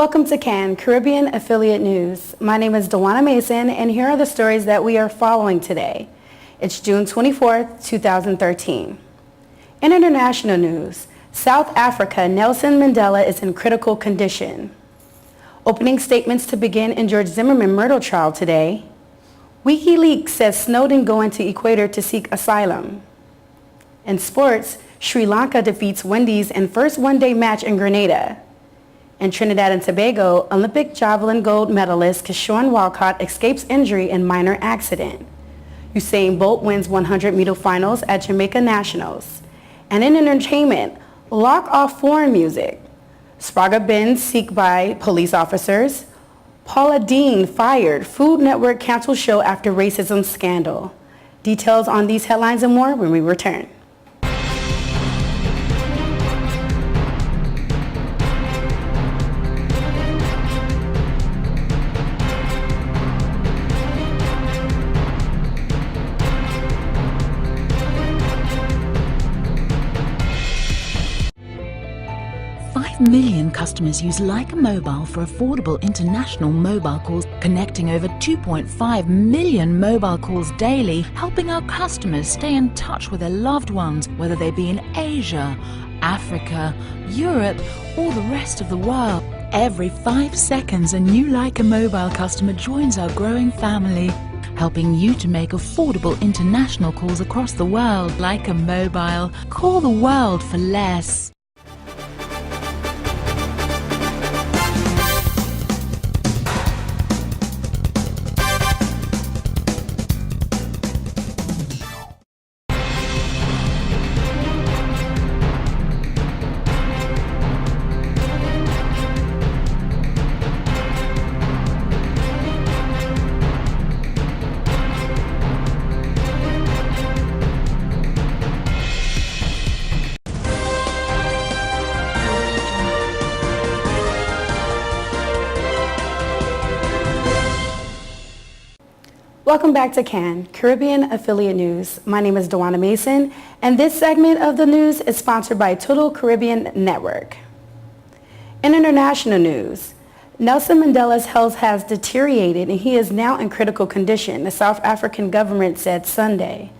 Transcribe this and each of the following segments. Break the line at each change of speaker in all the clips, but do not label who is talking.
Welcome to CAN, Caribbean Affiliate News. My name is Dewana Mason, and here are the stories that we are following today. It's June 24th, 2013. In international news, South Africa, Nelson Mandela is in critical condition. Opening statements to begin in George Zimmerman murder trial today. WikiLeaks says Snowden going to Ecuador to seek asylum. In sports, Sri Lanka defeats Wendy's in first one-day match in Grenada. In Trinidad and Tobago, Olympic javelin gold medalist Keishorn Walcott escapes injury in minor accident. Usain Bolt wins 100-meter finals at Jamaica Nationals. And in entertainment, lock off foreign music. Sprague bins seek by police officers. Paula Deen fired. Food Network canceled show after racism scandal. Details on these headlines and more when we return.
5 million customers use Leica Mobile for affordable international mobile calls, connecting over 2.5 million mobile calls daily, helping our customers stay in touch with their loved ones, whether they be in Asia, Africa, Europe, or the rest of the world. Every 5 seconds, a new Leica Mobile customer joins our growing family, helping you to make affordable international calls across the world. Leica Mobile. Call the world for less.
Welcome back to CAN, Caribbean Affiliate News. My name is Dewana Mason, and this segment of the news is sponsored by Total Caribbean Network. In international news, Nelson Mandela's health has deteriorated and he is now in critical condition, the South African government said Sunday.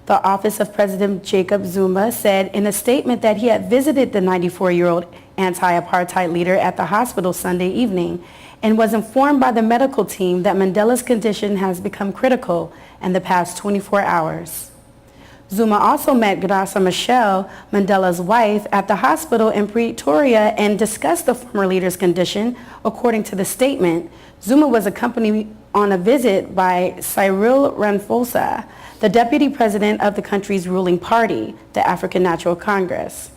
The office of President Jacob Zuma said in a statement that he had visited the 94-year-old anti-apartheid leader at the hospital Sunday evening and was informed by the medical team that Mandela's condition has become critical in the past 24 hours. Zuma also met Graça Machel, Mandela's wife, at the hospital in Pretoria and discussed the former leader's condition. According to the statement, Zuma was accompanied on a visit by Cyril Ramaphosa, the deputy president of the country's ruling party, the African National Congress.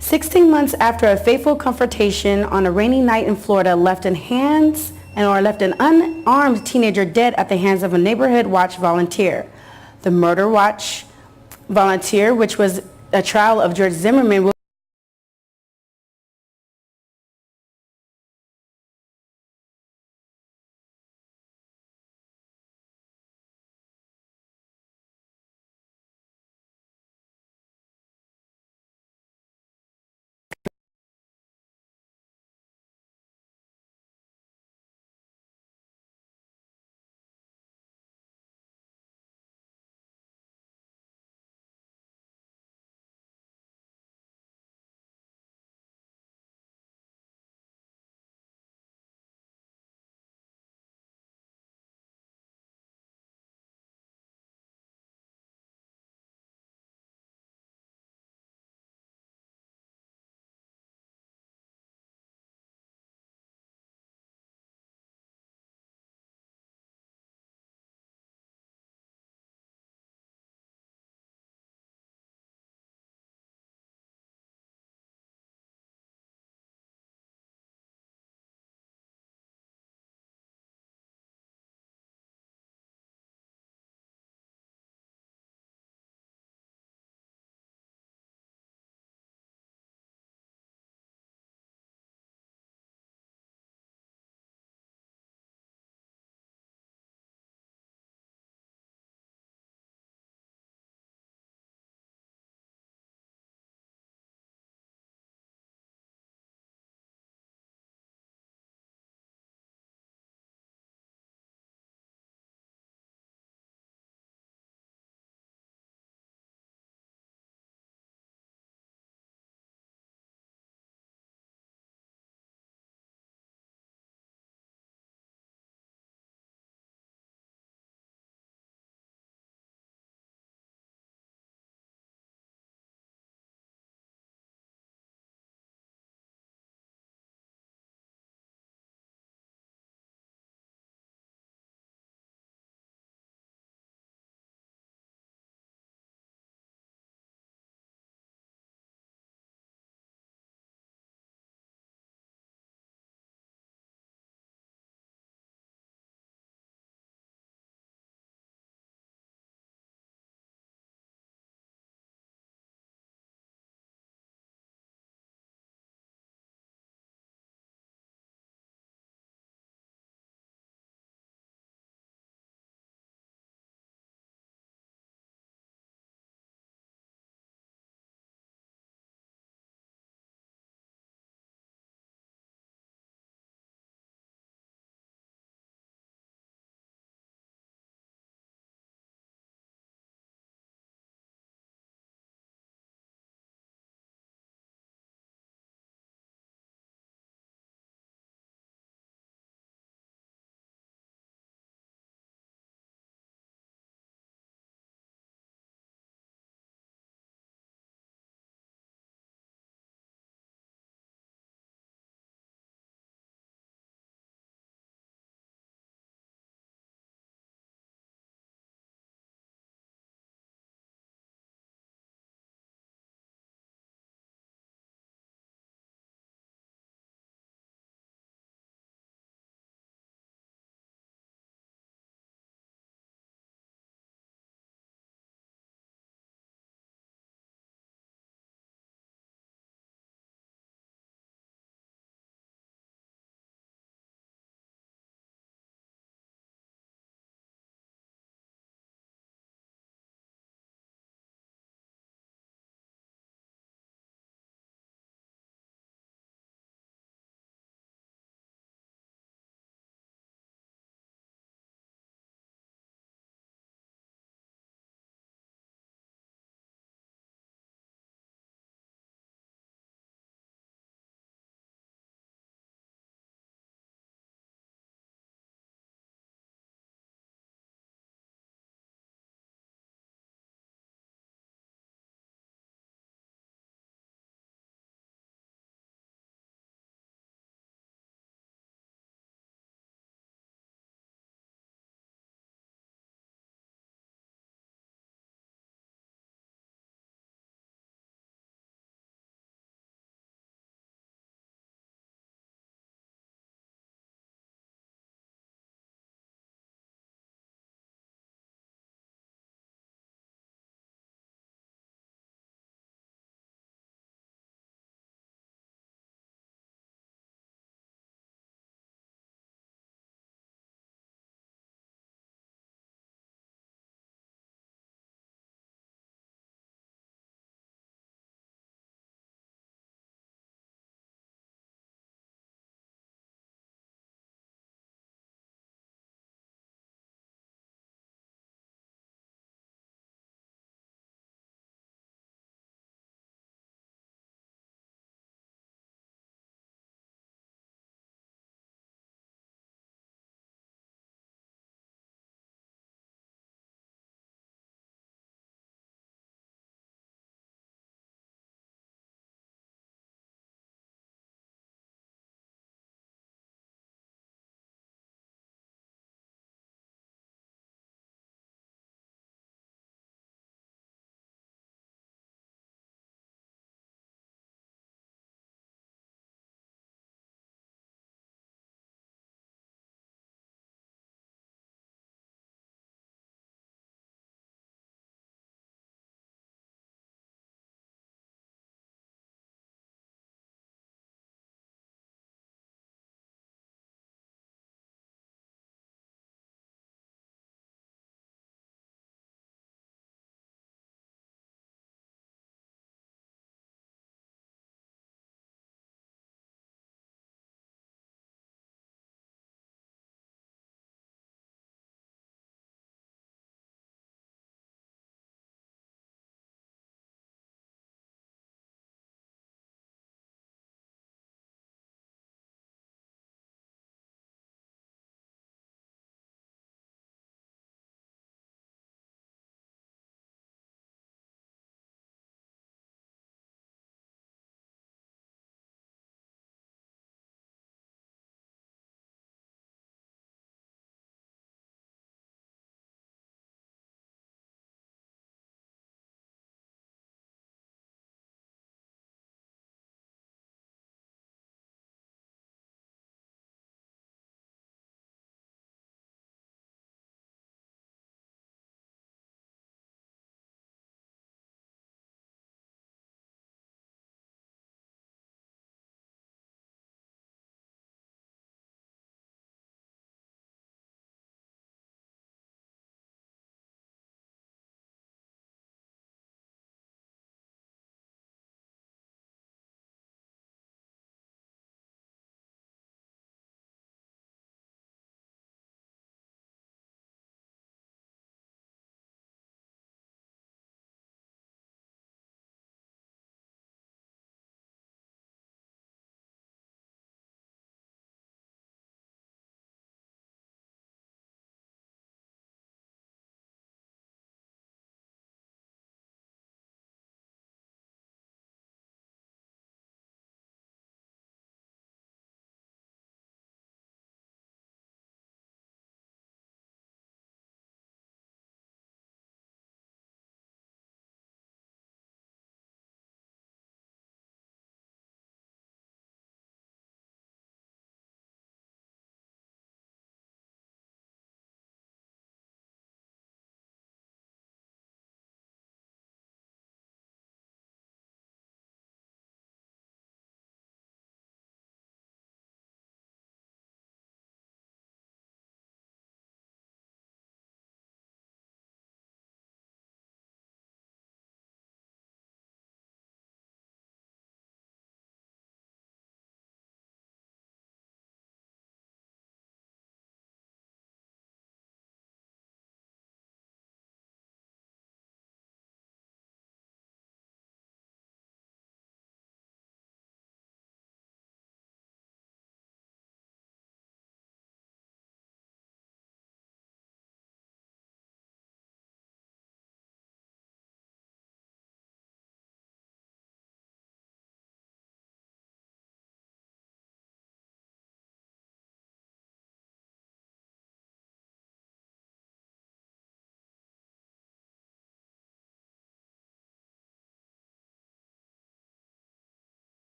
16 months after a fateful confrontation on a rainy night in Florida left an unarmed teenager dead at the hands of a neighborhood watch volunteer. The Murder Watch volunteer, which was a trial of George Zimmerman, will